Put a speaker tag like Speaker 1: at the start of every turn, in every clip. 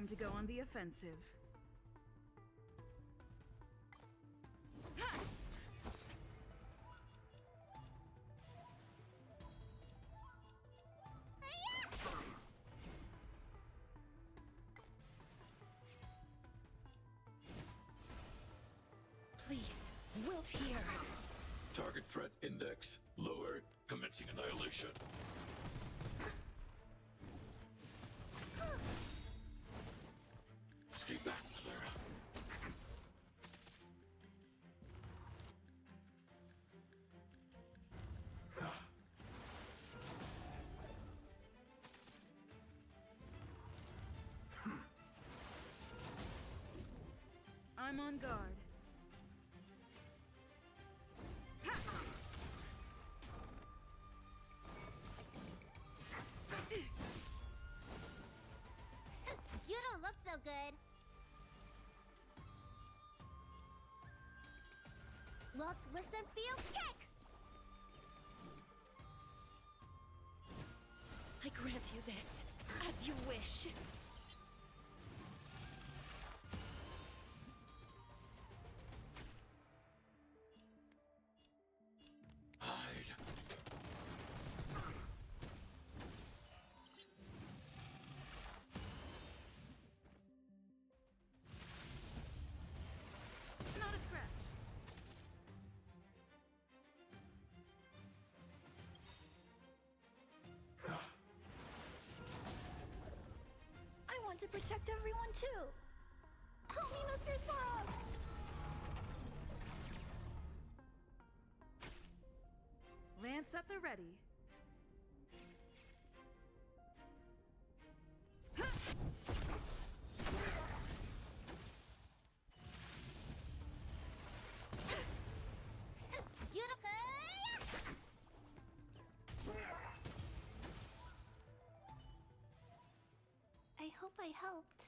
Speaker 1: Time to go on the offensive.
Speaker 2: Please, wilt here.
Speaker 3: Target threat index lowered. Commencing annihilation. Stay back, Clara.
Speaker 1: I'm on guard.
Speaker 4: You don't look so good. Look, listen, feel, kick!
Speaker 2: I grant you this, as you wish.
Speaker 3: Hide.
Speaker 1: Not a scratch.
Speaker 2: I want to protect everyone too. Help me, Mr. Sparrow!
Speaker 1: Lance at the ready.
Speaker 4: I hope I helped.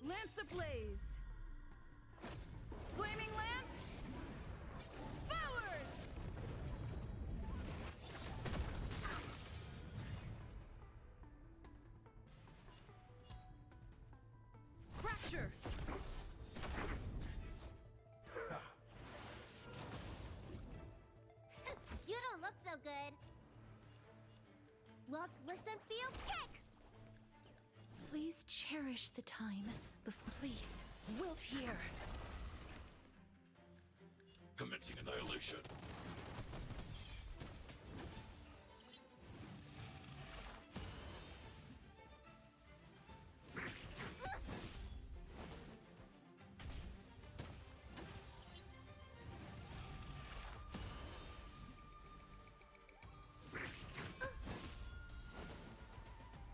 Speaker 1: Lance ablaze! Flaming Lance! Forward! Fracture!
Speaker 4: You don't look so good. Look, listen, feel, kick!
Speaker 2: Please cherish the time before. Please, wilt here.
Speaker 3: Commencing annihilation.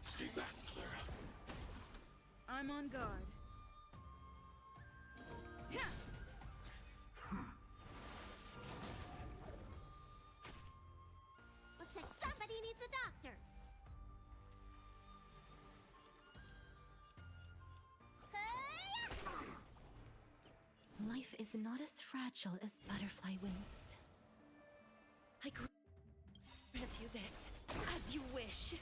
Speaker 3: Stay back, Clara.
Speaker 1: I'm on guard. Yeah.
Speaker 4: Looks like somebody needs a doctor. Hey-ya!
Speaker 2: Life is not as fragile as butterfly wings. I grant you this, as you wish.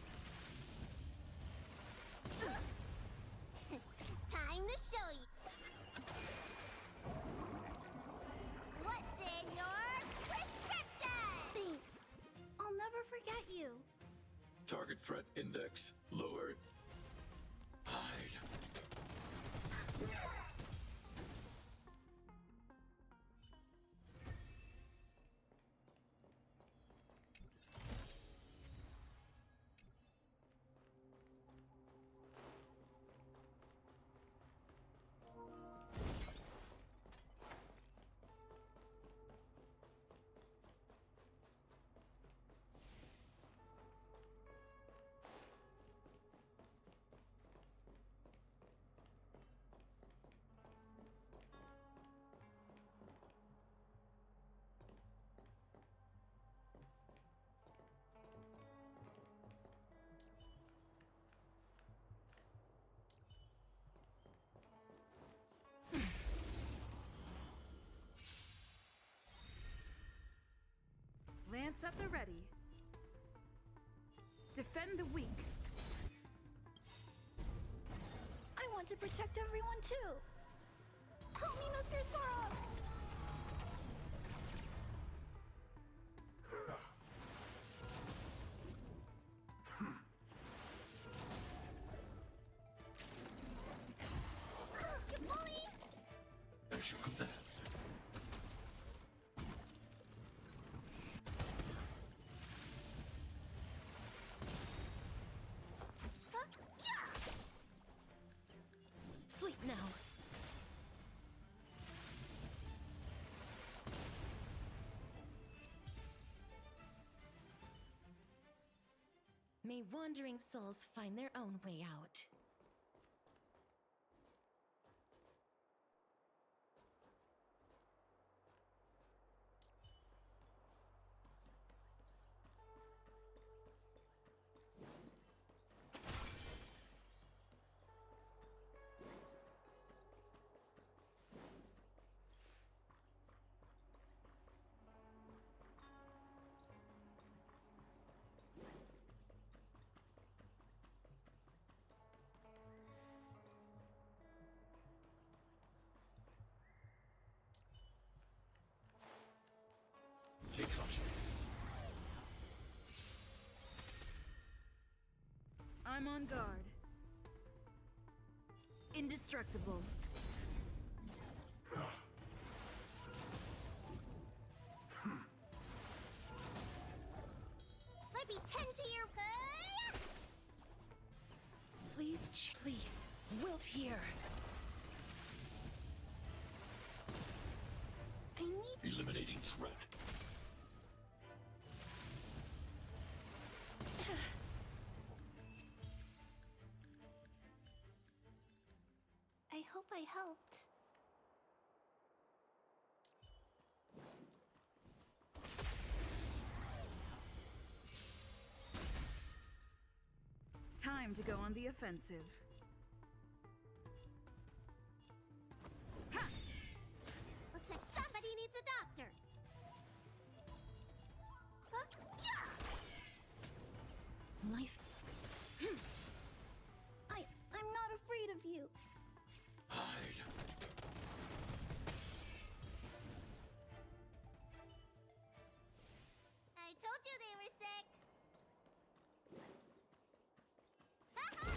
Speaker 4: Time to show you. What's in your prescription? Thanks. I'll never forget you.
Speaker 3: Target threat index lowered. Hide.
Speaker 1: and the weak.
Speaker 2: I want to protect everyone too. Help me, Mr. Sora!
Speaker 4: You bully!
Speaker 3: As you command.
Speaker 2: Sleep now. May wandering souls find their own way out.
Speaker 3: Take caution.
Speaker 1: I'm on guard. Indestructible.
Speaker 4: Let me tend to your...
Speaker 2: Please, please, wilt here.
Speaker 4: I need...
Speaker 3: Eliminating threat.
Speaker 4: I hope I helped.
Speaker 1: Time to go on the offensive. Ha!
Speaker 4: Looks like somebody needs a doctor. Huh? Yeah!
Speaker 2: Life.
Speaker 4: I'm not afraid of you.
Speaker 3: Hide.
Speaker 4: I told you they were sick. Ha-ha!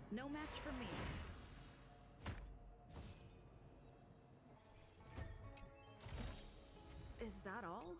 Speaker 1: No match for me. Is that all?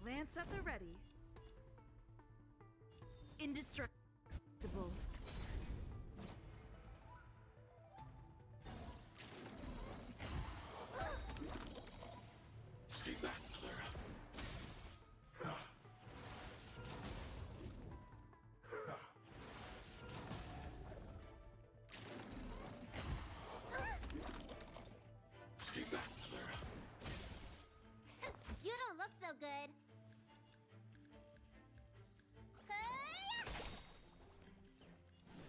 Speaker 1: Lance at the ready. Indestructible.
Speaker 4: so good. Hey!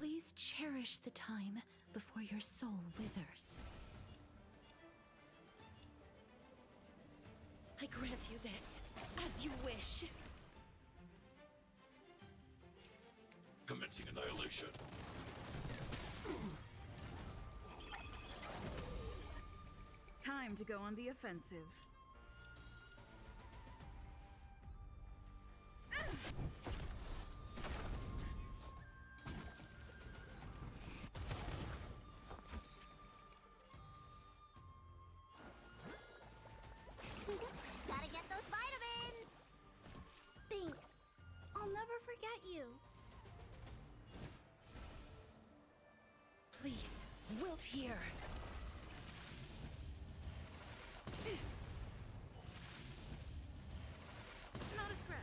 Speaker 2: Please cherish the time before your soul withers. I grant you this, as you wish.
Speaker 3: Commencing annihilation.
Speaker 1: Time to go on the offensive.
Speaker 4: Gotta get those vitamins! Thanks. I'll never forget you.
Speaker 2: Please, wilt here.
Speaker 1: Not a scratch.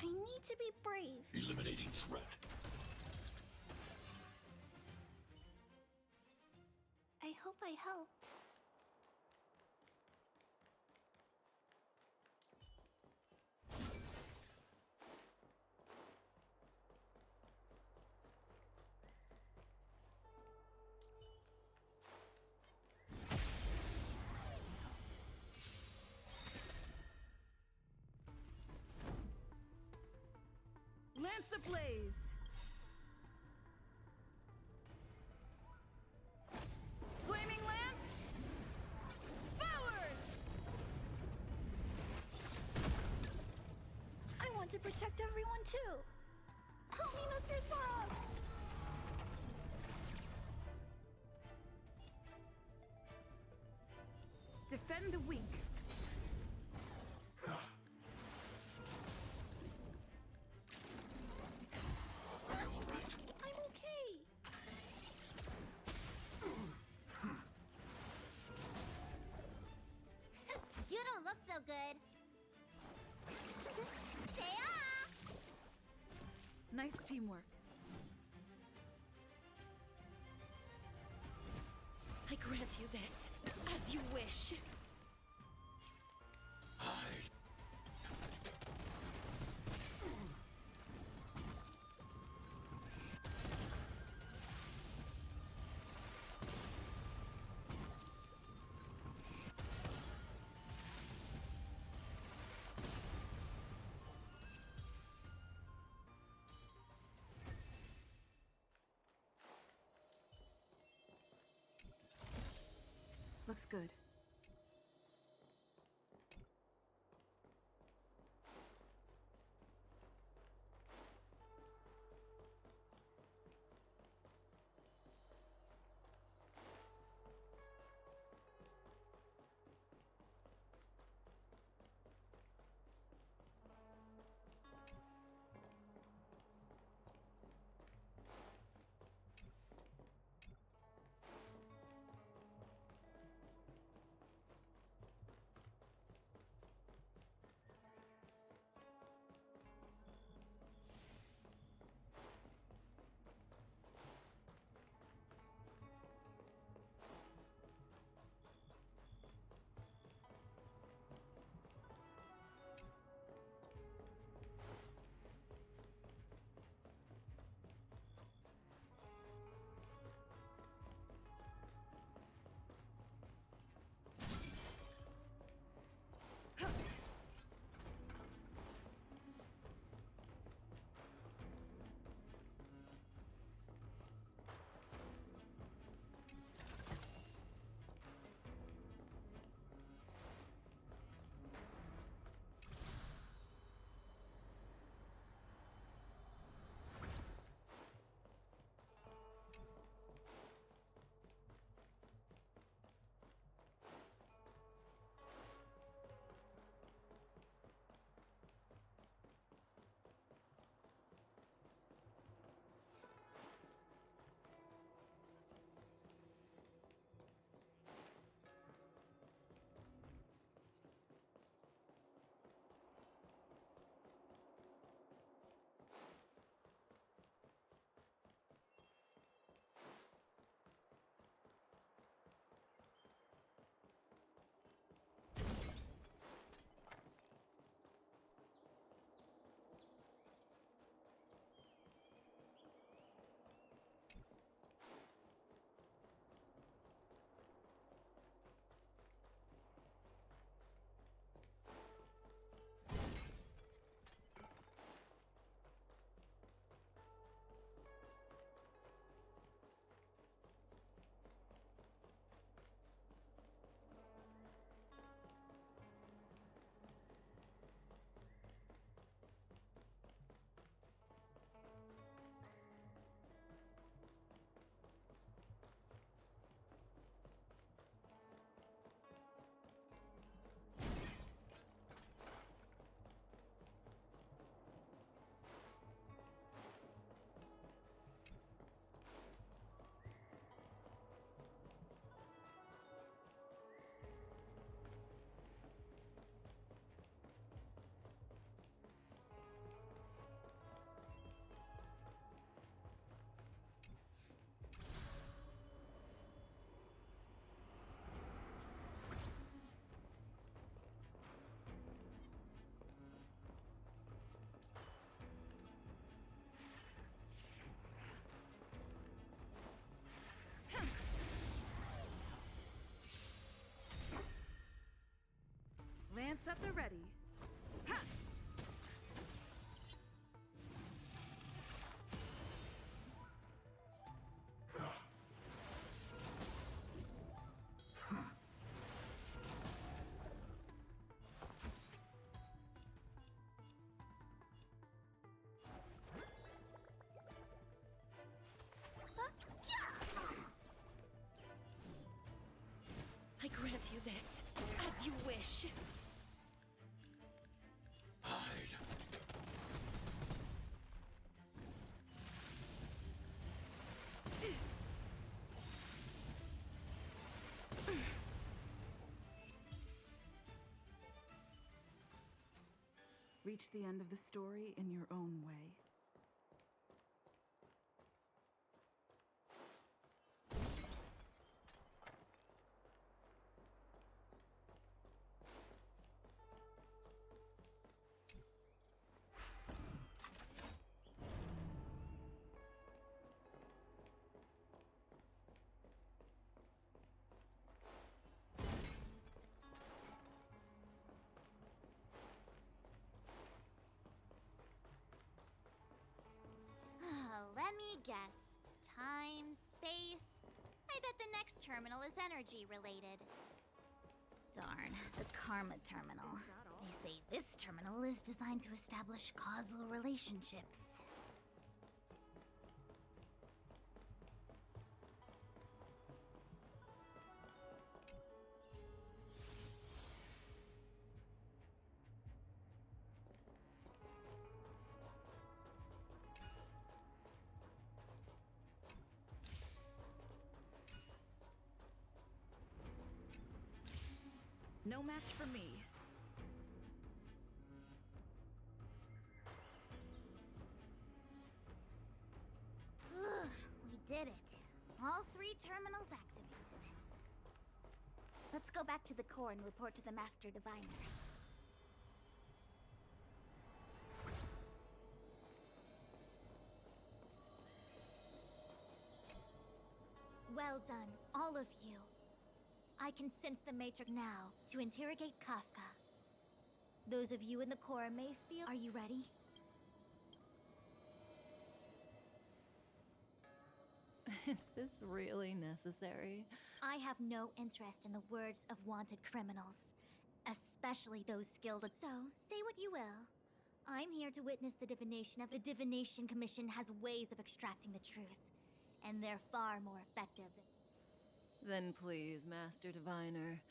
Speaker 4: I need to be brave.
Speaker 3: Eliminating threat.
Speaker 4: I hope I helped.
Speaker 1: Lance ablaze. Flaming lance. Forward.
Speaker 4: I want to protect everyone too. Help me, Mr. Swamp!
Speaker 1: Defend the weak.
Speaker 3: Are you all right?
Speaker 4: I'm okay. You don't look so good. Say-ah!
Speaker 1: Nice teamwork.
Speaker 2: I grant you this, as you wish.
Speaker 3: Hide.
Speaker 1: Looks good.
Speaker 2: grant you this, as you wish.
Speaker 3: Hide.
Speaker 1: Reach the end of the story in your own way.
Speaker 4: Let me guess. Time, space. I bet the next terminal is energy related. Darn, the Karma Terminal. They say this terminal is designed to establish causal relationships.
Speaker 1: No match for me.
Speaker 4: Ugh, we did it. All 3 terminals activated. Let's go back to the core and report to the Master Diviner. Well done, all of you. I can sense the Matrix now to interrogate Kafka. Those of you in the core may feel... Are you ready?
Speaker 2: Is this really necessary?
Speaker 4: I have no interest in the words of wanted criminals, especially those skilled. So, say what you will. I'm here to witness the divination of the Divination Commission has ways of extracting the truth, and they're far more effective than...
Speaker 2: Then please, Master Diviner,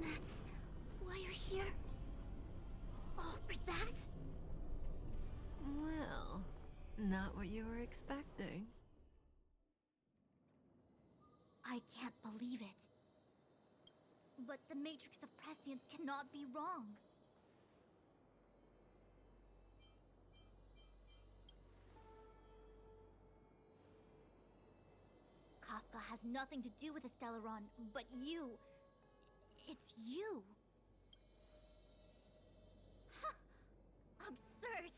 Speaker 4: That's why you're here? All for that?
Speaker 2: Well, not what you were expecting.
Speaker 4: I can't believe it. But the Matrix of Prescience cannot be wrong. Kafka has nothing to do with Stellaron, but you... It's you. Huh. Absurd.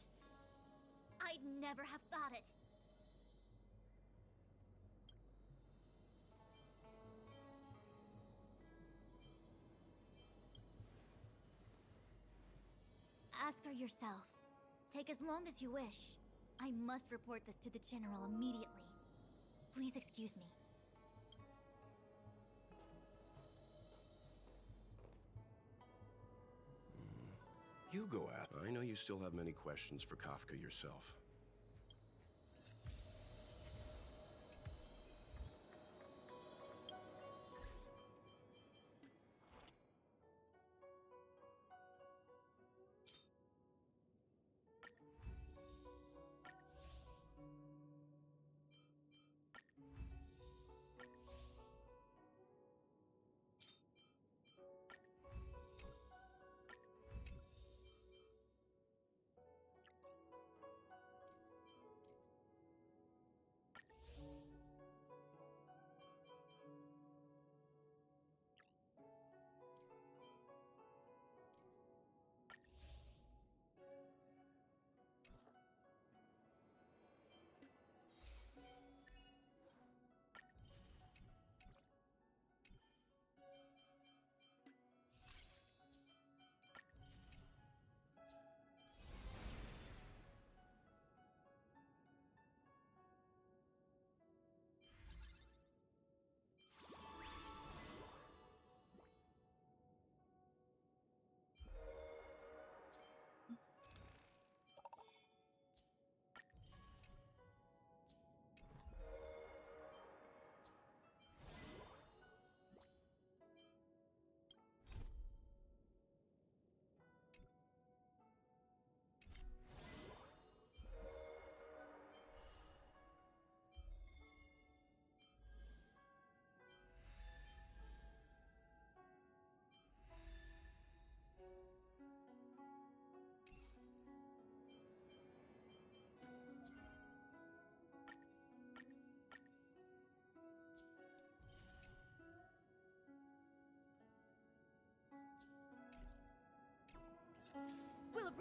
Speaker 4: I'd never have thought it. Ask her yourself. Take as long as you wish. I must report this to the General immediately. Please excuse me.
Speaker 5: You go at. I know you still have many questions for Kafka yourself.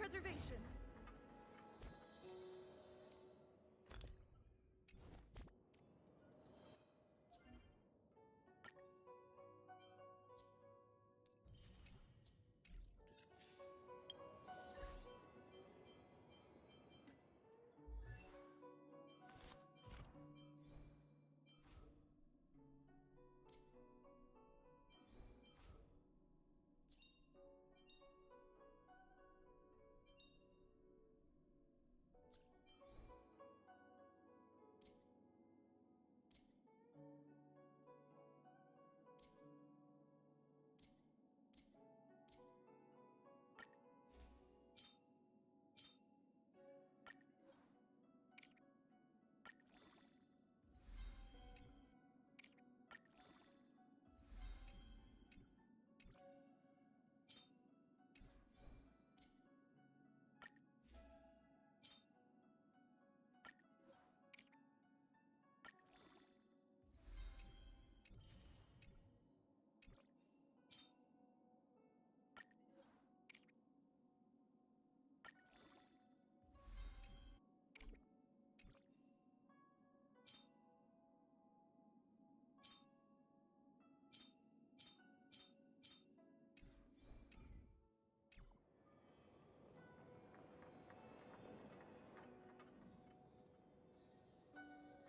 Speaker 1: self-preservation.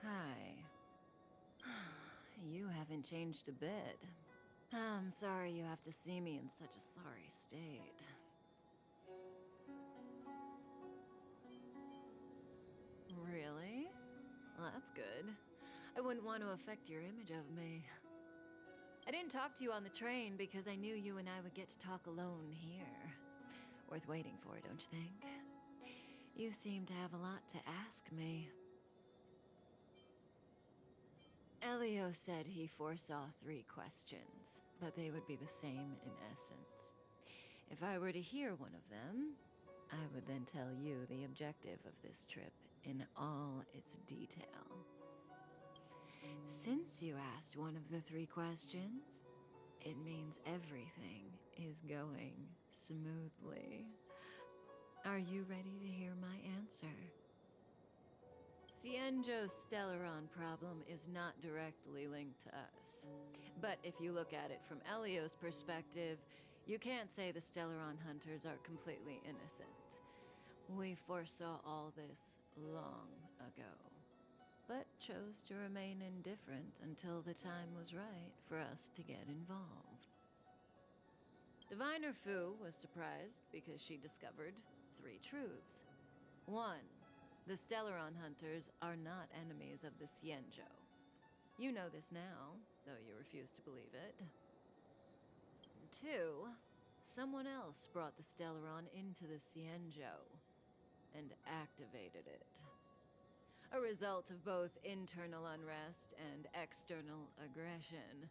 Speaker 6: Hi. You haven't changed a bit. I'm sorry you have to see me in such a sorry state. Really? Well, that's good. I wouldn't want to affect your image of me. I didn't talk to you on the train because I knew you and I would get to talk alone here. Worth waiting for, don't you think? You seem to have a lot to ask me. Elio said he foresaw 3 questions, but they would be the same in essence. If I were to hear one of them, I would then tell you the objective of this trip in all its detail. Since you asked one of the 3 questions, it means everything is going smoothly. Are you ready to hear my answer? Cienjo's Stellaron problem is not directly linked to us. But if you look at it from Elio's perspective, you can't say the Stellaron hunters are completely innocent. We foresaw all this long ago, but chose to remain indifferent until the time was right for us to get involved. Diviner Fu was surprised because she discovered 3 truths. 1. The Stellaron hunters are not enemies of the Cienjo. You know this now, though you refuse to believe it. 2. Someone else brought the Stellaron into the Cienjo and activated it. A result of both internal unrest and external aggression.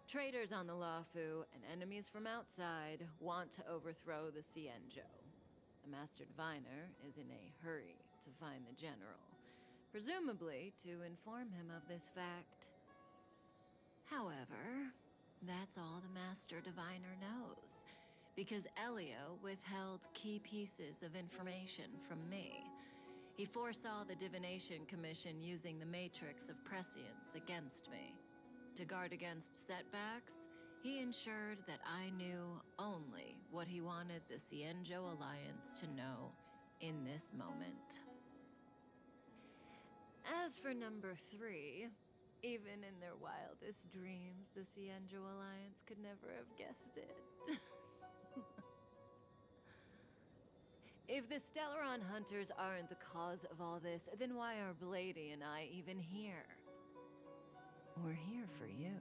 Speaker 6: Traitors on the Luofu and enemies from outside want to overthrow the Cienjo. The Master Diviner is in a hurry to find the General, presumably to inform him of this fact. However, that's all the Master Diviner knows, because Elio withheld key pieces of information from me. He foresaw the Divination Commission using the Matrix of Prescience against me. To guard against setbacks, he ensured that I knew only what he wanted the Cienjo Alliance to know in this moment. As for number 3, even in their wildest dreams, the Cienjo Alliance could never have guessed it. If the Stellaron hunters aren't the cause of all this, then why are Blady and I even here? We're here for you.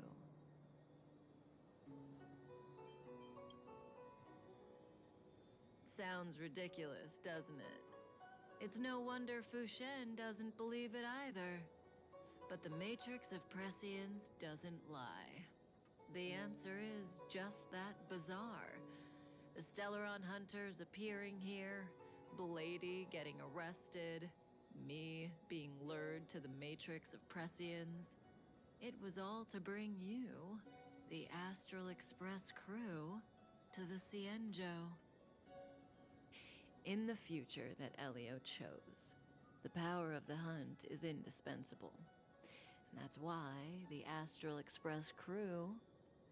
Speaker 6: Sounds ridiculous, doesn't it? It's no wonder Fu Shen doesn't believe it either. But the Matrix of Prescience doesn't lie. The answer is just that bizarre. The Stellaron hunters appearing here, Blady getting arrested, me being lured to the Matrix of Prescience. It was all to bring you, the Astral Express crew, to the Cienjo. In the future that Elio chose, the power of the hunt is indispensable. And that's why the Astral Express crew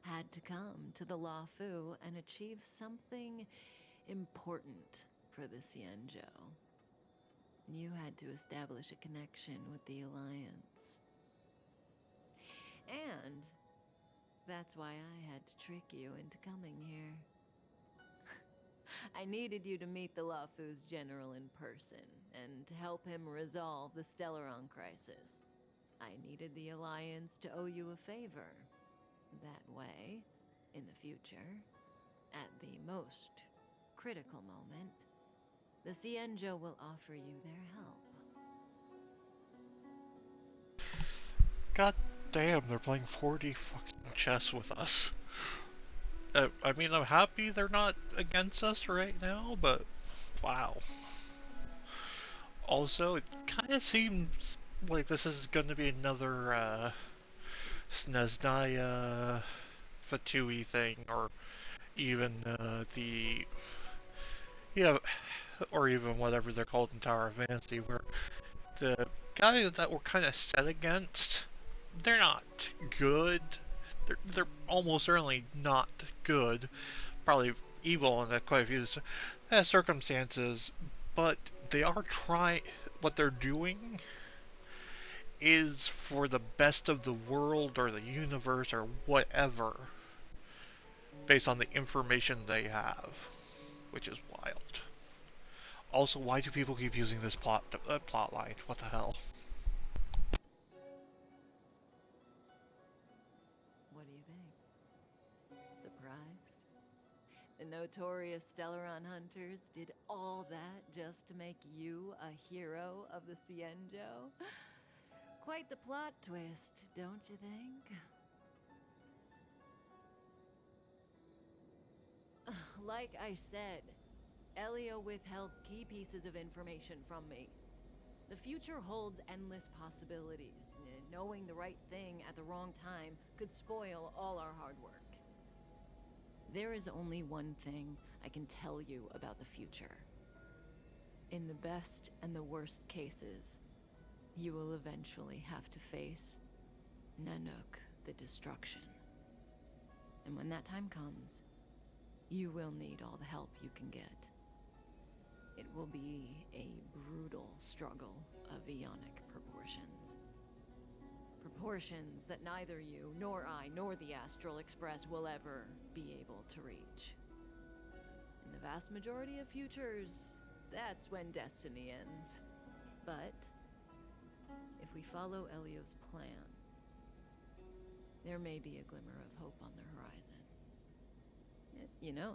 Speaker 6: had to come to the Luofu and achieve something important for the Xianzhou. You had to establish a connection with the Alliance. And that's why I had to trick you into coming here. I needed you to meet the Luofu's general in person, and to help him resolve the Stellaron crisis. I needed the Alliance to owe you a favor. That way, in the future, at the most critical moment, the Xianzhou will offer you their help.
Speaker 7: God damn, they're playing 4D fucking chess with us. I mean, I'm happy they're not against us right now, but wow. Also, it kind of seems like this is going to be another Snezhnaya Fatui thing, or even or even whatever they're called in Tower of Fantasy, where the guys that we're kind of set against, they're not good. They're almost certainly not good. Probably evil in quite a few circumstances, but they are trying. What they're doing is for the best of the world or the universe or whatever, based on the information they have, which is wild. Also, why do people keep using this plot line? What the hell?
Speaker 6: What do you think? Surprised? The notorious Stellaron hunters did all that just to make you a hero of the Xianzhou? Quite the plot twist, don't you think? Like I said, Elio withheld key pieces of information from me. The future holds endless possibilities. Knowing the right thing at the wrong time could spoil all our hard work. There is only one thing I can tell you about the future. In the best and the worst cases, you will eventually have to face Nanook the Destruction. And when that time comes, you will need all the help you can get. It will be a brutal struggle of eonic proportions. Proportions that neither you, nor I, nor the Astral Express will ever be able to reach. In the vast majority of futures, that's when destiny ends. But if we follow Elio's plan, there may be a glimmer of hope on the horizon. You know,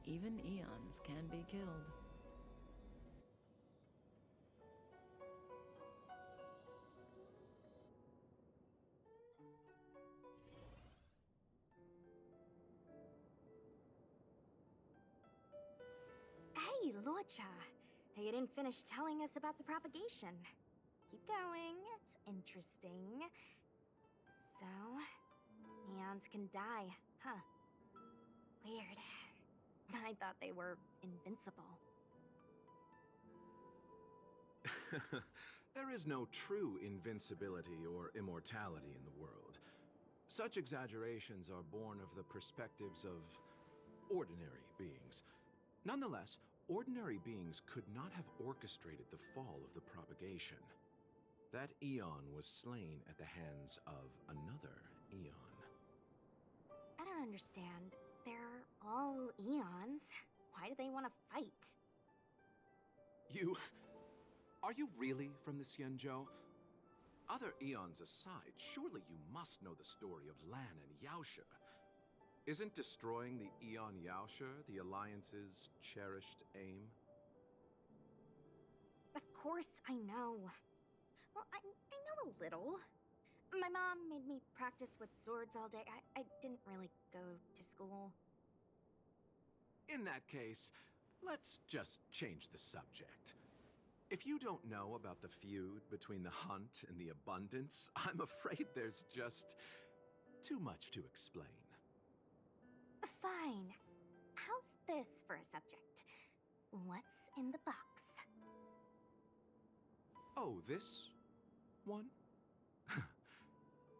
Speaker 6: even eons can be killed.
Speaker 8: Hey, Luocha. You didn't finish telling us about the propagation. Keep going, it's interesting. So, eons can die, huh? Weird. I thought they were invincible.
Speaker 9: There is no true invincibility or immortality in the world. Such exaggerations are born of the perspectives of ordinary beings. Nonetheless, ordinary beings could not have orchestrated the fall of the propagation. That eon was slain at the hands of another eon.
Speaker 8: I don't understand. They're all eons. Why do they want to fight?
Speaker 9: Are you really from the Xianzhou? Other eons aside, surely you must know the story of Lan and Yaoshe. Isn't destroying the Eon Yaoshe the Alliance's cherished aim?
Speaker 8: Of course I know. Well, I know a little. My mom made me practice with swords all day. I didn't really go to school.
Speaker 9: In that case, let's just change the subject. If you don't know about the feud between the Hunt and the Abundance, I'm afraid there's just too much to explain.
Speaker 8: Fine. How's this for a subject? what's in the box.
Speaker 9: Oh, this one?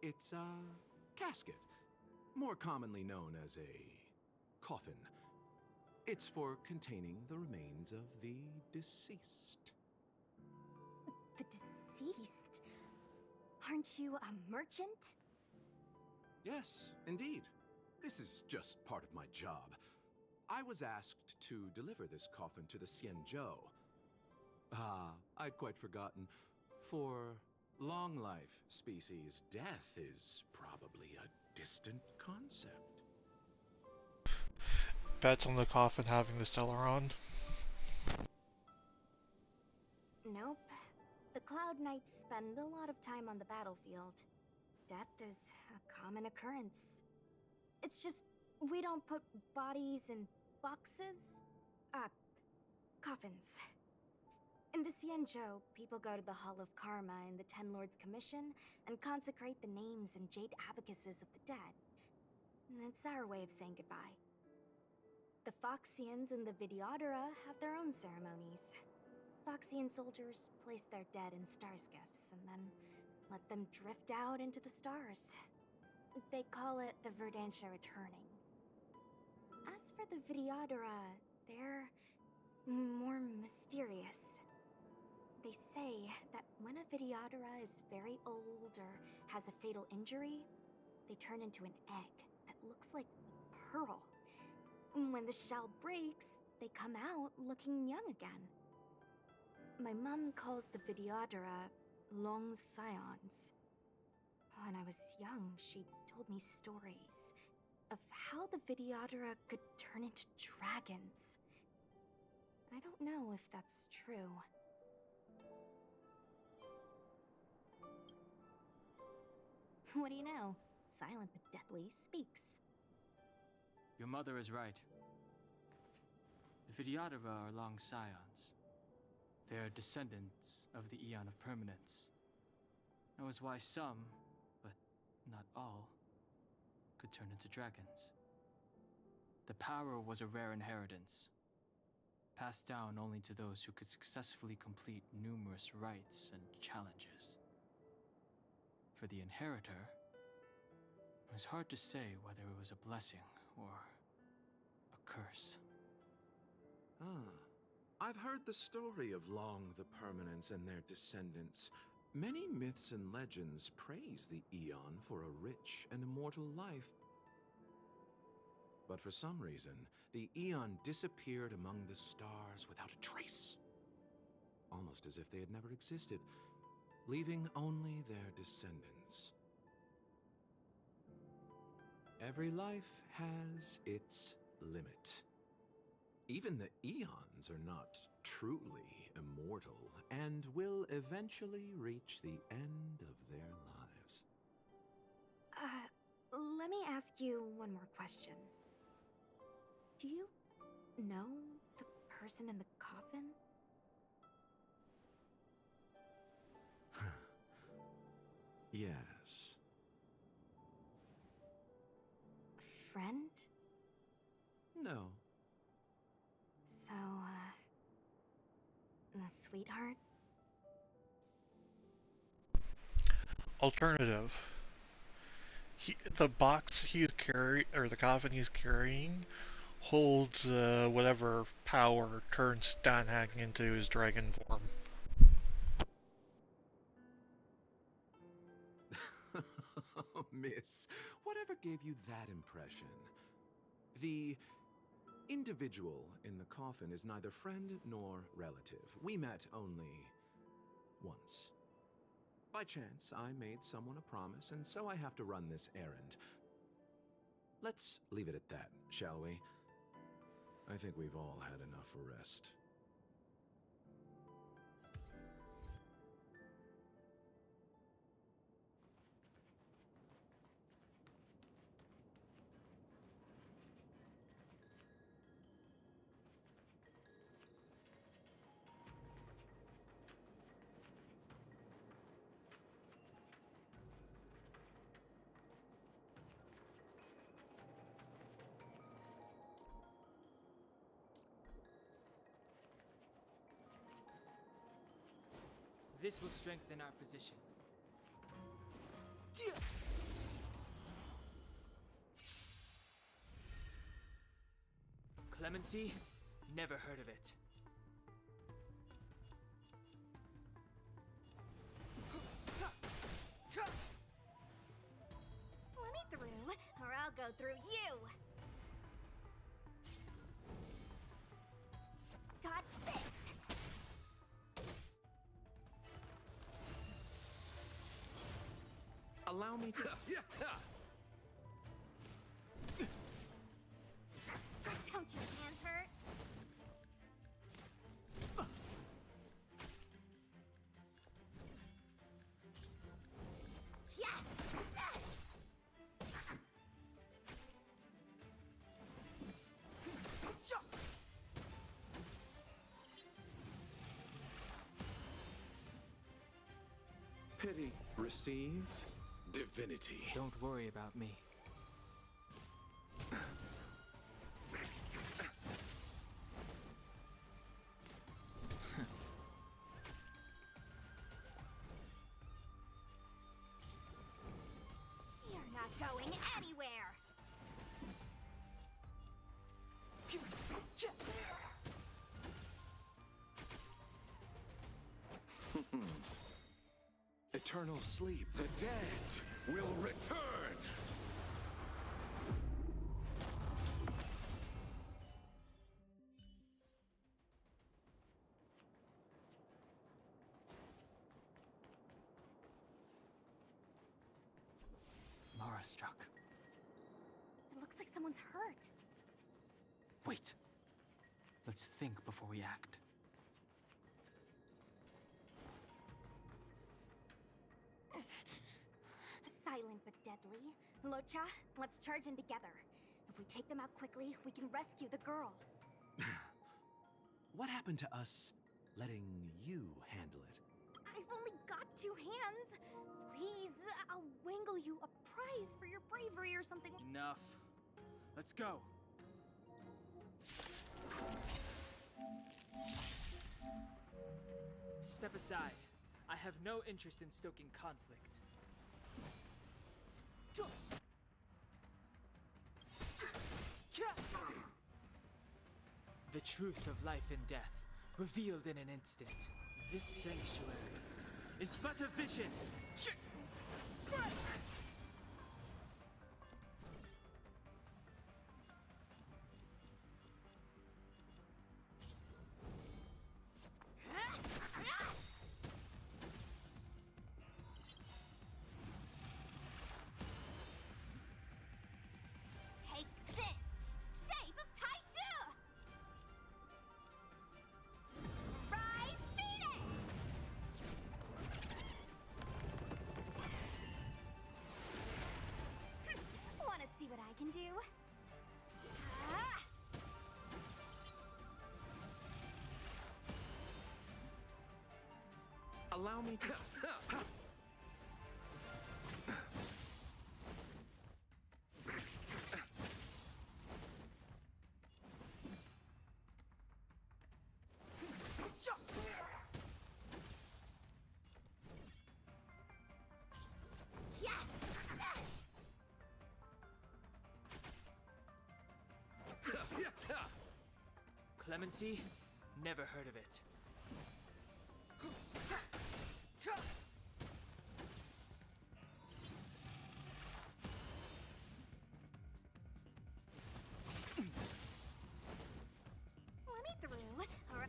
Speaker 9: It's a casket, more commonly known as a coffin. It's for containing the remains of the deceased.
Speaker 8: The deceased? Aren't you a merchant?
Speaker 9: Yes, indeed. This is just part of my job. I was asked to deliver this coffin to the Xianzhou. Ah, I'd quite forgotten. For long life species, death is probably a distant concept.
Speaker 7: Bets on the coffin having the Stellaron.
Speaker 8: Nope. The Cloud Knights spend a lot of time on the battlefield. Death is a common occurrence. It's just, we don't put bodies in boxes? Coffins. In the Xianzhou, people go to the Hall of Karma in the Ten Lords Commission and consecrate the names and jade abacuses of the dead. It's our way of saying goodbye. The Foxians and the Videodora have their own ceremonies. Foxian soldiers place their dead in star skiffs and then let them drift out into the stars. They call it the Verdantia returning. As for the Videodora, they're more mysterious. They say that when a Videodora is very old or has a fatal injury, they turn into an egg that looks like a pearl. When the shell breaks, they come out looking young again. My mom calls the Videodora long scions. When I was young, she told me stories of how the Videodora could turn into dragons. I don't know if that's true. What do you know? Silent but deadly speaks.
Speaker 10: Your mother is right. The Videodora are long scions. They are descendants of the Eon of Permanence. That was why some, but not all, could turn into dragons. The power was a rare inheritance, passed down only to those who could successfully complete numerous rites and challenges. For the inheritor, it was hard to say whether it was a blessing or a curse.
Speaker 9: I've heard the story of Long the Permanence and their descendants. Many myths and legends praise the Eon for a rich and immortal life. But for some reason, the Eon disappeared among the stars without a trace. Almost as if they had never existed, leaving only their descendants. Every life has its limit. Even the Eons are not truly immortal and will eventually reach the end of their lives.
Speaker 8: Let me ask you one more question. Do you know the person in the coffin?
Speaker 9: Yes.
Speaker 8: A friend?
Speaker 9: No.
Speaker 8: So, a sweetheart?
Speaker 7: Alternative. The box he's carrying, or the coffin he's carrying, holds whatever power turns Dan Heng into his dragon form.
Speaker 9: Miss, whatever gave you that impression? The individual in the coffin is neither friend nor relative. We met only once. By chance, I made someone a promise, and so I have to run this errand. Let's leave it at that, shall we? I think we've all had enough rest.
Speaker 10: This will strengthen our position. Clemency? Never heard of it.
Speaker 8: Let me through, or I'll go through you! Dodge this!
Speaker 9: Allow me to...
Speaker 8: Don't your hands hurt? Yeah!
Speaker 9: Pity. Receive divinity.
Speaker 10: Don't worry about me.
Speaker 8: You're not going anywhere!
Speaker 9: Eternal sleep. The dead will return.
Speaker 10: Mara struck.
Speaker 8: It looks like someone's hurt.
Speaker 10: Wait. Let's think before we act.
Speaker 8: Silent but deadly. Locha, let's charge in together. If we take them out quickly, we can rescue the girl.
Speaker 9: What happened to us letting you handle it?
Speaker 8: I've only got 2 hands. Please, I'll wangle you a prize for your bravery or something.
Speaker 10: Enough. Let's go. Step aside. I have no interest in stoking conflict. The truth of life and death, revealed in an instant. This sanctuary is but a vision.
Speaker 8: Take this! Shape of Taishu! Rise, Phoenix! Wanna see what I can do? Ah!
Speaker 9: Allow me to...
Speaker 10: Clemency? Never heard of it.
Speaker 8: Let me through. Or...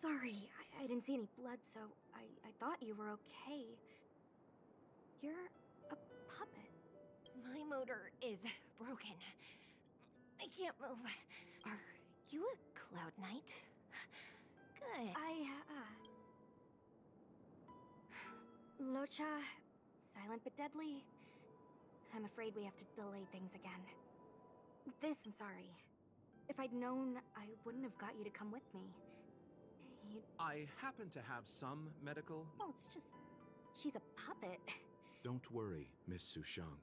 Speaker 8: Sorry, I didn't see any blood, so I thought you were okay. You're a puppet. My motor is broken. I can't move. Are you a Cloud Knight? Good. Locha, silent but deadly. I'm afraid we have to delay things again. I'm sorry. If I'd known, I wouldn't have got you to come with me.
Speaker 9: I happen to have some medical...
Speaker 8: Well, it's just... she's a puppet.
Speaker 9: Don't worry, Miss Sushang.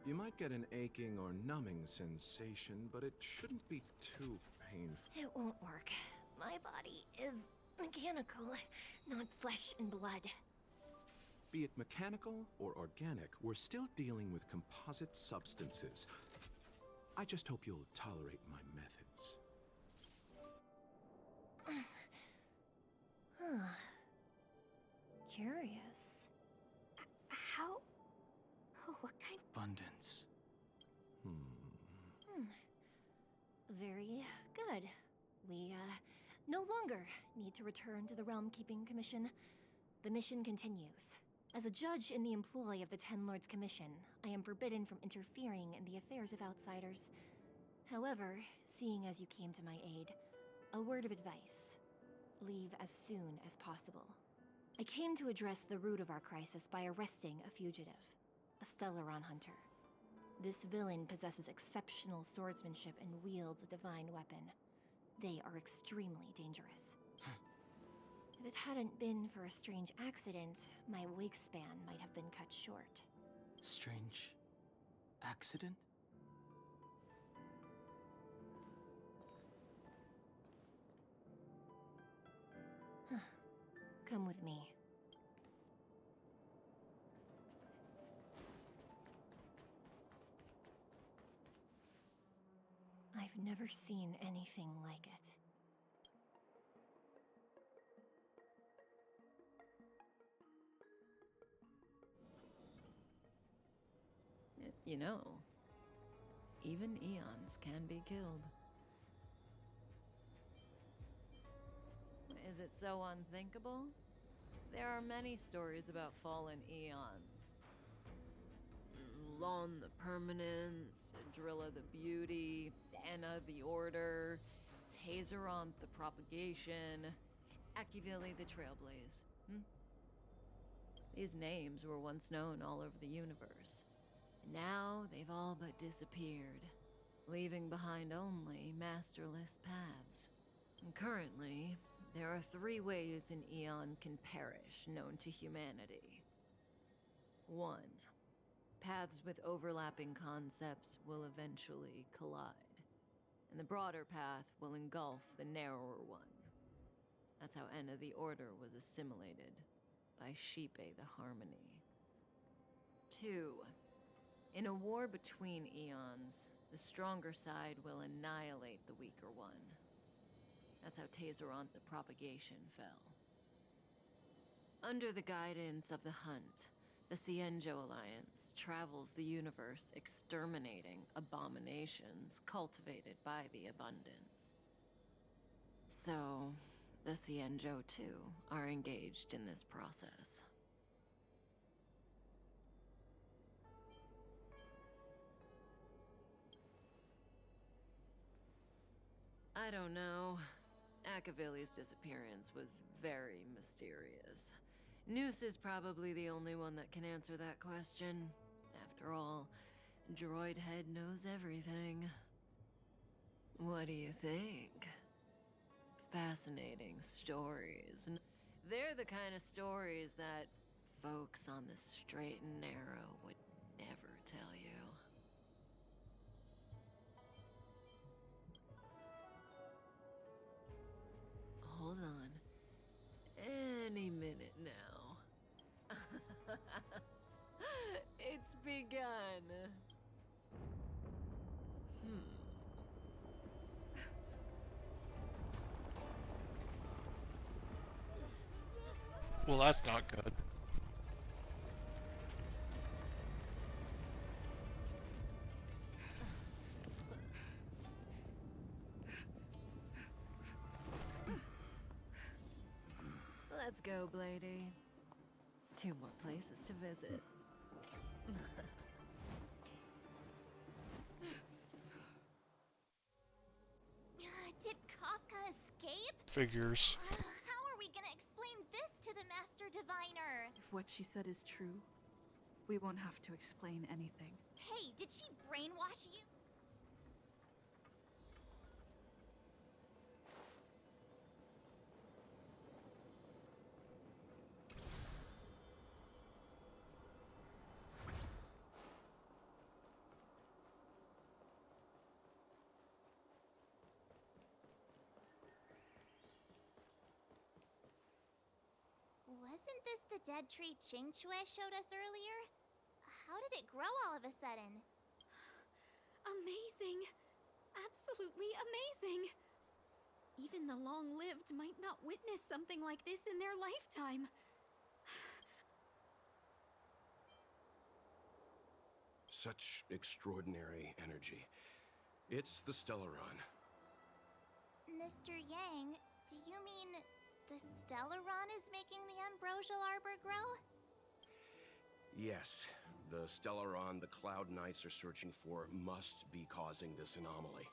Speaker 9: You might get an aching or numbing sensation, but it shouldn't be too painful.
Speaker 8: It won't work. My body is mechanical, not flesh and blood.
Speaker 9: Be it mechanical or organic, we're still dealing with composite substances. I just hope you'll tolerate my methods.
Speaker 8: Huh. Curious. How... Oh, what kind...
Speaker 10: Abundance.
Speaker 8: Very good. We, no longer need to return to the Realm Keeping Commission. The mission continues. As a judge in the employ of the Ten Lords Commission, I am forbidden from interfering in the affairs of outsiders. However, seeing as you came to my aid, a word of advice. Leave as soon as possible. I came to address the root of our crisis by arresting a fugitive, a Stellaron hunter. This villain possesses exceptional swordsmanship and wields a divine weapon. They are extremely dangerous. If it hadn't been for a strange accident, my wingspan might have been cut short.
Speaker 10: Strange accident?
Speaker 8: Come with me. I've never seen anything like it.
Speaker 6: You know, even eons can be killed. Is it so unthinkable? There are many stories about fallen eons. Lon the Permanence, Drilla the Beauty, Anna the Order, Tazeronth the Propagation, Akivili the Trailblaze. These names were once known all over the universe. Now they've all but disappeared, leaving behind only masterless paths. And currently, there are 3 ways an eon can perish known to humanity. 1. Paths with overlapping concepts will eventually collide, and the broader path will engulf the narrower one. That's how Enna the Order was assimilated by Shipe the Harmony. 2. In a war between eons, the stronger side will annihilate the weaker one. That's how Tazeronth the Propagation fell. Under the guidance of the Hunt, the Cienjo Alliance travels the universe exterminating abominations cultivated by the Abundance. So, the Cienjo too are engaged in this process. I don't know. Akavili's disappearance was very mysterious. Noose is probably the only one that can answer that question. After all, Droid Head knows everything. What do you think? Fascinating stories. They're the kind of stories that folks on the straight and narrow would never tell you. Hold on. Any minute now. It's begun.
Speaker 7: Well, that's not good.
Speaker 6: Let's go, Blady. 2 more places to visit.
Speaker 4: Did Kafka escape?
Speaker 7: Figures.
Speaker 4: How are we gonna explain this to the Master Diviner?
Speaker 1: If what she said is true, we won't have to explain anything.
Speaker 4: Hey, did she brainwash you? Isn't this the dead tree Qingque showed us earlier? How did it grow all of a sudden?
Speaker 2: Amazing! Absolutely amazing! Even the long-lived might not witness something like this in their lifetime.
Speaker 5: Such extraordinary energy. It's the Stellaron.
Speaker 4: Mr. Yang, do you mean the Stellaron is making the ambrosial arbor grow?
Speaker 5: Yes, the Stellaron the Cloud Knights are searching for must be causing this anomaly.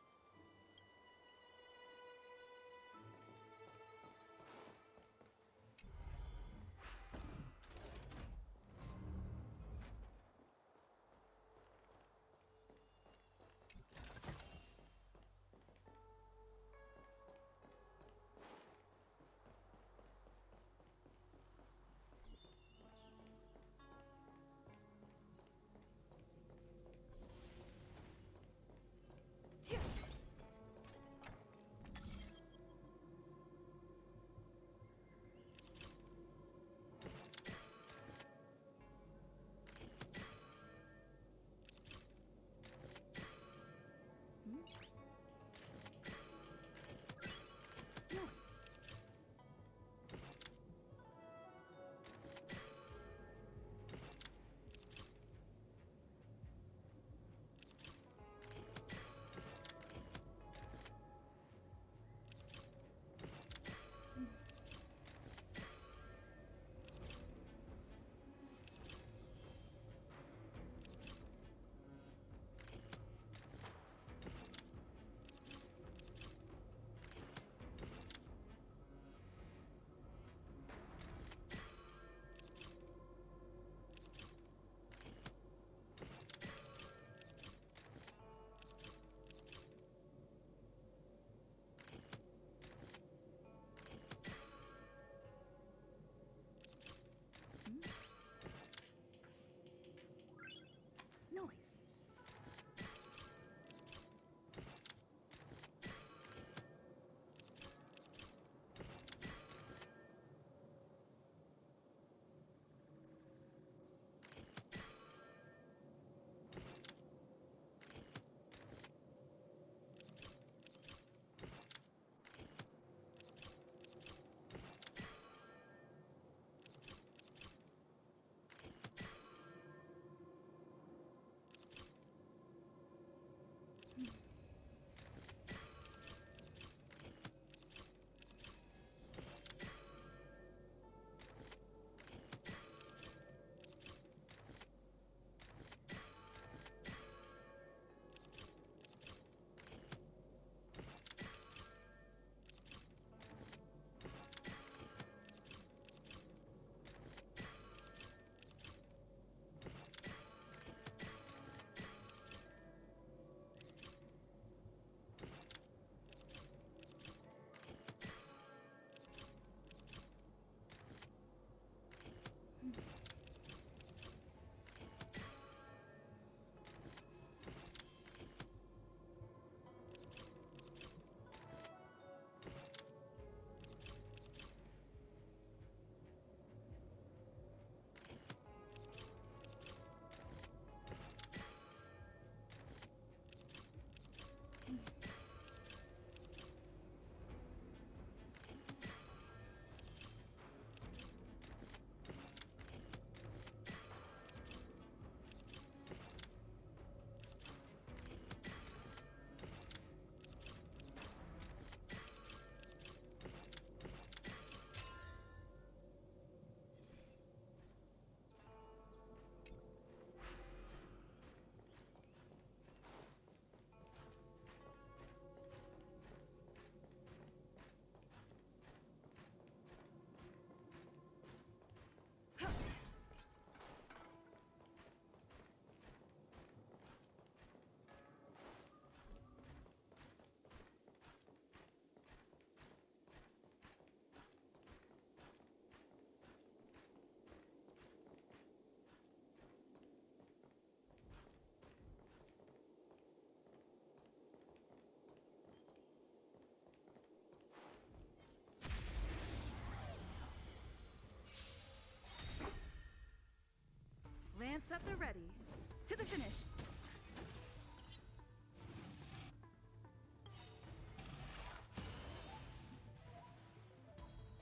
Speaker 1: To the finish.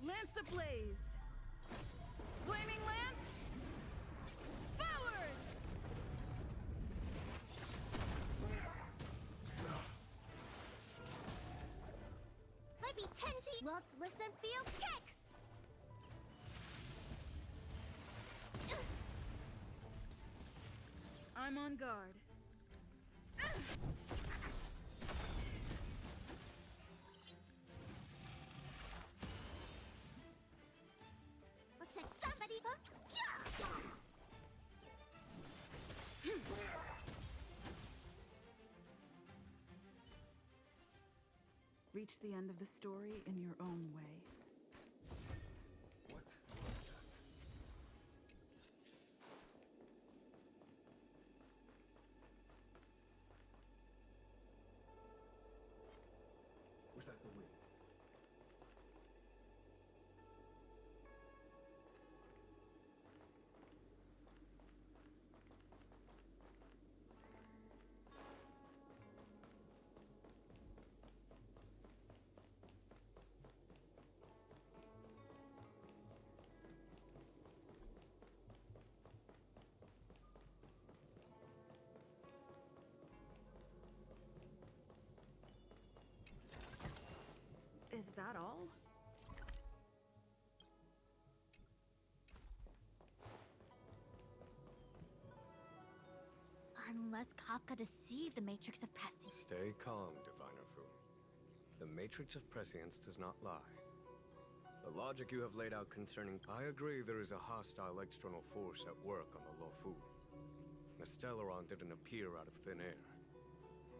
Speaker 1: Lance ablaze. Flaming lance. Forward.
Speaker 4: Let me tenty. Look, listen, feel, kick.
Speaker 1: I'm on guard.
Speaker 4: Looks like somebody.
Speaker 1: Reach the end of the story in your own way.
Speaker 3: What was that? Was that the wind?
Speaker 1: Is that all?
Speaker 4: Unless Kafka deceived the Matrix of Prescience.
Speaker 5: Stay calm, Diviner Fu. The Matrix of Prescience does not lie. The logic you have laid out concerning... I agree there is a hostile external force at work on the Luofu. The Stellaron didn't appear out of thin air.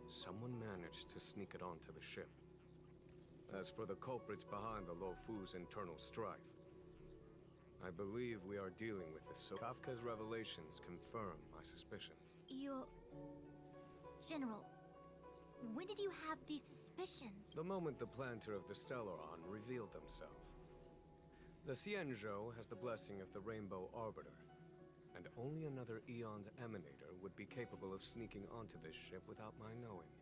Speaker 5: Someone managed to sneak it onto the ship. As for the culprits behind the Luofu's internal strife, I believe we are dealing with this, so Kafka's revelations confirm my suspicions.
Speaker 4: General, when did you have these suspicions?
Speaker 5: The moment the planter of the Stellaron revealed themselves. The Xianzhou has the blessing of the Rainbow Arbiter, and only another Aeoned Emanator would be capable of sneaking onto this ship without my knowing.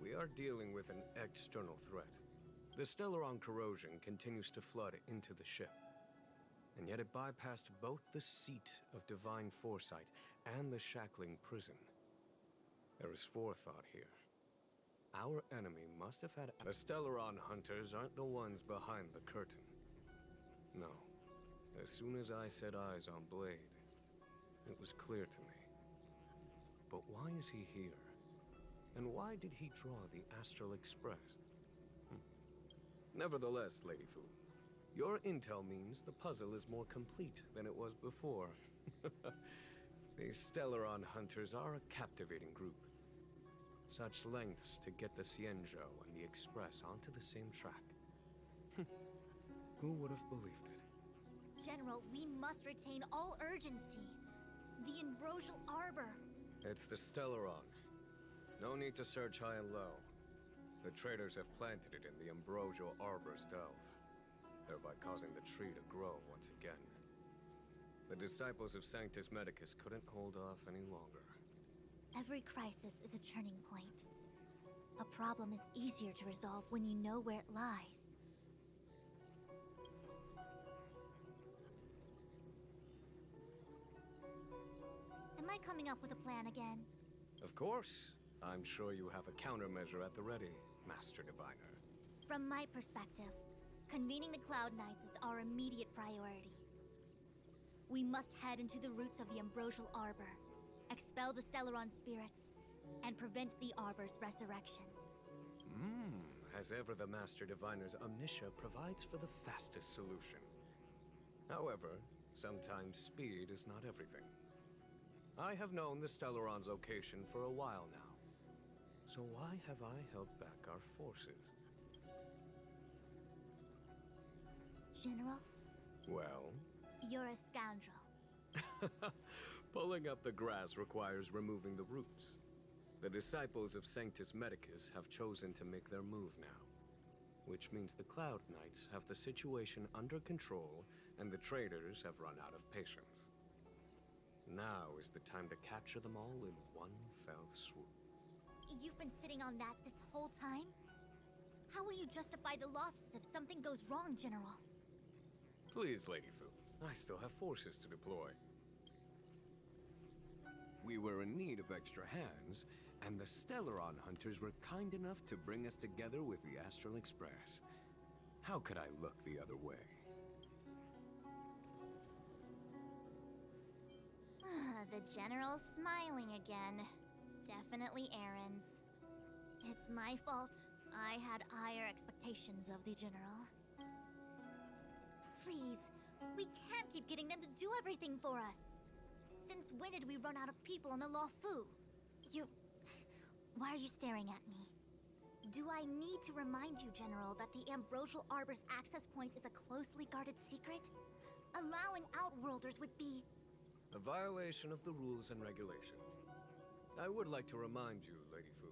Speaker 5: We are dealing with an external threat. The Stellaron corrosion continues to flood into the ship, and yet it bypassed both the seat of divine foresight and the shackling prison. There is forethought here. Our enemy must have had... The Stellaron hunters aren't the ones behind the curtain. No. As soon as I set eyes on Blade, it was clear to me. But why is he here? And why did he draw the Astral Express? Nevertheless, Lady Fu, your intel means the puzzle is more complete than it was before. These Stellaron hunters are a captivating group. Such lengths to get the Xianzhou and the Express onto the same track. Who would have believed it?
Speaker 4: General, we must retain all urgency. The Ambrosial Arbor.
Speaker 5: It's the Stellaron. No need to search high and low. The traders have planted it in the Ambrosial Arbor's delve, thereby causing the tree to grow once again. The disciples of Sanctus Medicus couldn't hold off any longer.
Speaker 4: Every crisis is a turning point. A problem is easier to resolve when you know where it lies. Am I coming up with a plan again?
Speaker 5: Of course. I'm sure you have a countermeasure at the ready, Master Diviner.
Speaker 4: From my perspective, convening the Cloud Knights is our immediate priority. We must head into the roots of the Ambrosial Arbor, expel the Stellaron spirits, and prevent the Arbor's resurrection.
Speaker 5: As ever, the Master Diviner's omniscia provides for the fastest solution. However, sometimes speed is not everything. I have known the Stellaron's location for a while now. So why have I held back our forces?
Speaker 4: General?
Speaker 5: Well?
Speaker 4: You're a scoundrel.
Speaker 5: Pulling up the grass requires removing the roots. The disciples of Sanctus Medicus have chosen to make their move now. Which means the Cloud Knights have the situation under control, and the traders have run out of patience. Now is the time to capture them all in one fell swoop.
Speaker 4: You've been sitting on that this whole time? How will you justify the losses if something goes wrong, General?
Speaker 5: Please, Lady Fu. I still have forces to deploy. We were in need of extra hands, and the Stellaron hunters were kind enough to bring us together with the Astral Express. How could I look the other way?
Speaker 4: The General's smiling again. Definitely Aaron's. It's my fault. I had higher expectations of the General. Please, we can't keep getting them to do everything for us. Since when did we run out of people on the Law Fu? Why are you staring at me? Do I need to remind you, General, that the Ambrosial Arbor's access point is a closely guarded secret? Allowing Outworlders would be...
Speaker 5: A violation of the rules and regulations. I would like to remind you, Lady Fu,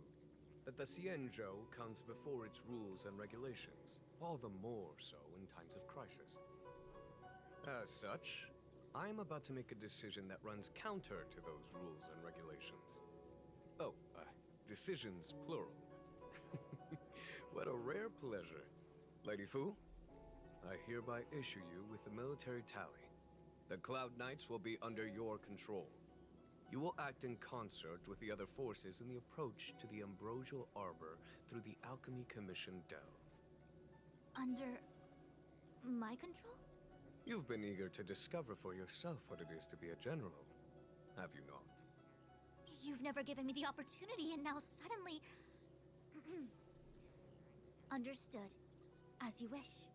Speaker 5: that the Xianzhou comes before its rules and regulations, all the more so in times of crisis. As such, I am about to make a decision that runs counter to those rules and regulations. Oh, decisions plural. What a rare pleasure. Lady Fu, I hereby issue you with the military tally. The Cloud Knights will be under your control. You will act in concert with the other forces in the approach to the Ambrosial Arbor through the Alchemy Commission delve.
Speaker 4: Under... my control?
Speaker 5: You've been eager to discover for yourself what it is to be a general, have you not?
Speaker 4: You've never given me the opportunity, and now suddenly... Understood. As you wish.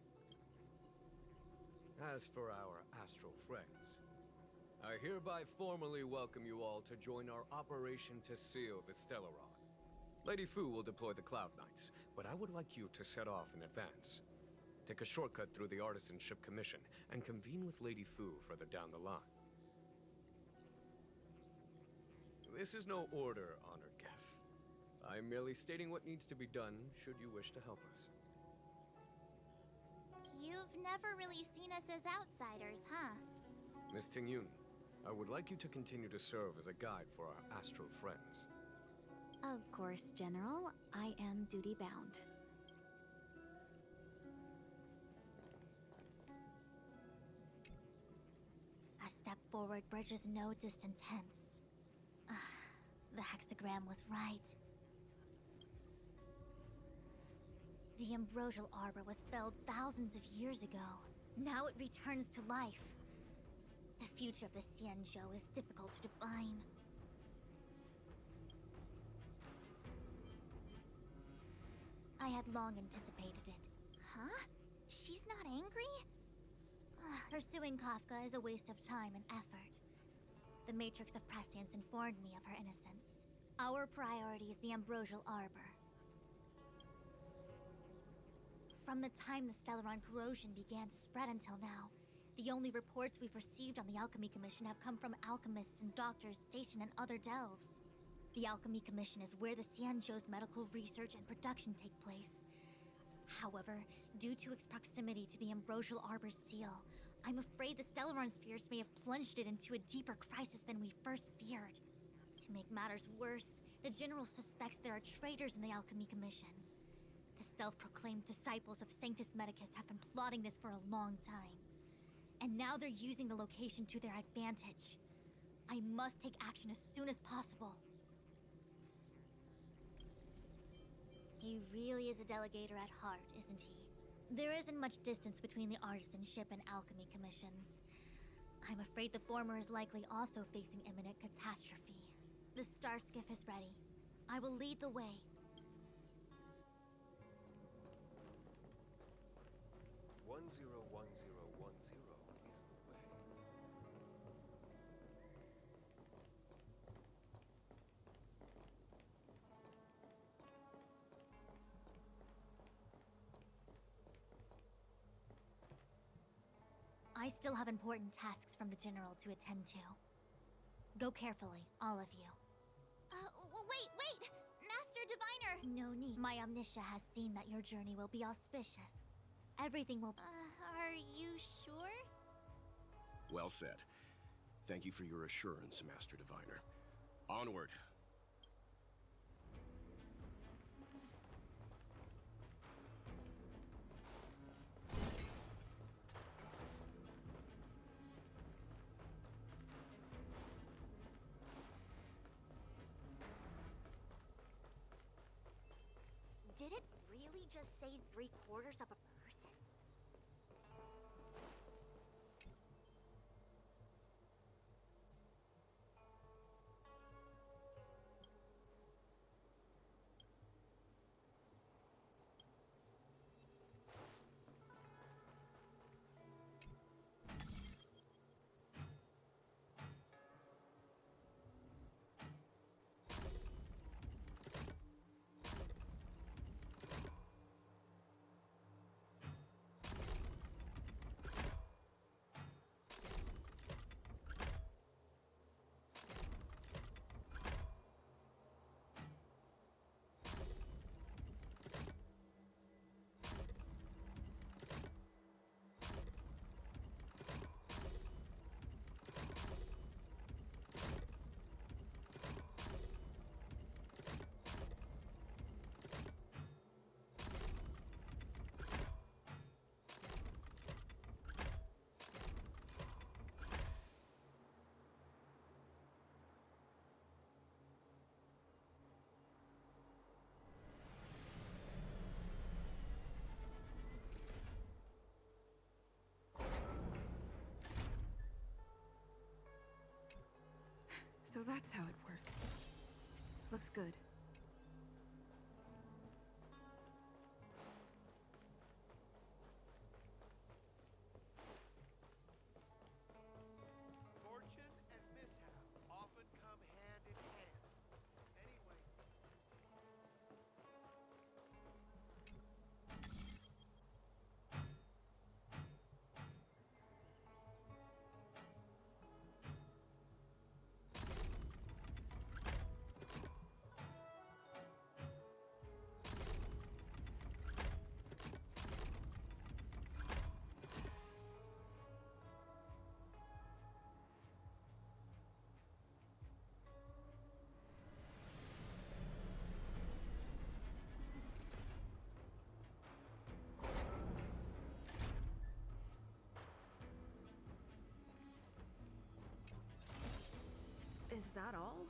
Speaker 5: As for our astral friends, I hereby formally welcome you all to join our operation to seal the Stellaron. Lady Fu will deploy the Cloud Knights, but I would like you to set off in advance. Take a shortcut through the Artisanship Commission and convene with Lady Fu further down the line. This is no order, honored guests. I'm merely stating what needs to be done should you wish to help us.
Speaker 4: You've never really seen us as outsiders, huh?
Speaker 5: Miss Tingyun, I would like you to continue to serve as a guide for our astral friends.
Speaker 11: Of course, General. I am duty-bound.
Speaker 4: A step forward bridges no distance hence. The hexagram was right. The Ambrosial Arbor was felled thousands of years ago. Now it returns to life. The future of the Xianzhou is difficult to define. I had long anticipated it. Huh? She's not angry? Pursuing Kafka is a waste of time and effort. The Matrix of Prescience informed me of her innocence. Our priority is the Ambrosial Arbor. From the time the Stellaron corrosion began to spread until now, the only reports we've received on the Alchemy Commission have come from alchemists and doctors stationed in other delves. The Alchemy Commission is where the Xianzhou's medical research and production take place. However, due to its proximity to the Ambrosial Arbor's seal, I'm afraid the Stellaron spirits may have plunged it into a deeper crisis than we first feared. To make matters worse, the General suspects there are traitors in the Alchemy Commission. The self-proclaimed disciples of Sanctus Medicus have been plotting this for a long time. And now they're using the location to their advantage. I must take action as soon as possible. He really is a delegator at heart, isn't he? There isn't much distance between the Artisanship and Alchemy Commissions. I'm afraid the former is likely also facing imminent catastrophe. The star skiff is ready. I will lead the way.
Speaker 5: One zero is the way.
Speaker 4: I still have important tasks from the General to attend to. Go carefully, all of you. Wait! Master Diviner! No need. My Omniscia has seen that your journey will be auspicious. Everything will... are you sure?
Speaker 9: Well said.
Speaker 12: Thank you for your assurance, Master Diviner. Onward.
Speaker 4: Did it really just say 3/4 of a person?
Speaker 1: So that's how it works. Looks good.
Speaker 13: Fortune and mishap often come hand in hand. Anyway.
Speaker 1: Is that all?